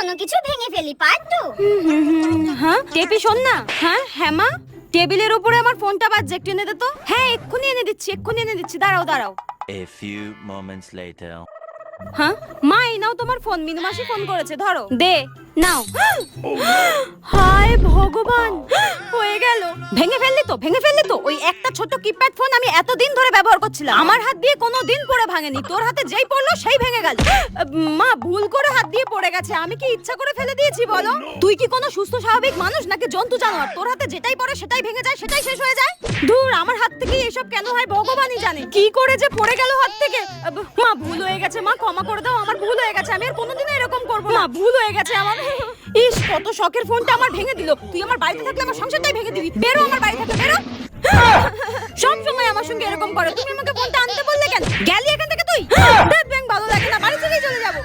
কোনো কিছু ভেঙে ফেলি, পারতো। হ্যাঁ টেপি শোন না। হ্যাঁ মা, টেবিলের উপরে আমার ফোনটা বাজছে, একটু এনে দে তো। হ্যাঁ এক্ষুনি এনে দিচ্ছি, দাঁড়াও। A few moments later. হ্যাঁ মা, এই নাও তোমার ফোন, মিনু মাসি ফোন করেছে, ধরো। দে নাও। হায় ভগবান, হয়ে গেল। ভেঙে ফেললি তো। ওই একটা ছোট কিপ্যাড ফোন আমি এতদিন ধরে ব্যবহার করছিলাম, আমার হাত দিয়ে কোনোদিন পড়ে ভাঙেনি, তোর হাতে যেই পড়লো সেই ভেঙে গেল। মা ভুল করে হাত দিয়ে পড়ে গেছে, আমি কি ইচ্ছা করে ফেলে দিয়েছি বলো? তুই কি কোনো সুস্থ স্বাভাবিক মানুষ নাকি জন্তু জানোয়ার? তোর হাতে যেটাই পড়ে সেটাই ভেঙে যায়, সেটাই শেষ হয়ে যায়। দূর, আমার হাত থেকে এসব কেন হয় ভগবানই জানে। কি করে যে পড়ে গেল হাত থেকে। মা ভুল হয়ে গেছে, মা ক্ষমা করে দাও, আমার ভুল হয়ে গেছে, আমি আর কোনোদিনও এরকম করবো না। ভুল হয়ে গেছে আমার। ইস, কত শখের ফোনটা আমার ভেঙে দিল। তুই আমার বাড়িতে থাকলে আমার সংসারটাই ভেঙে দিবি। বেরো আমার বাড়ি থেকে, বেরো। সব সময় আমার সঙ্গে এরকম করে। তুমি আমাকে ফোনটা আনতে বললে কেন? গেলি এখান থেকে তুই? দেখ ব্যাং, ভালো লাগে না, বাড়ি থেকেই চলে যাবো।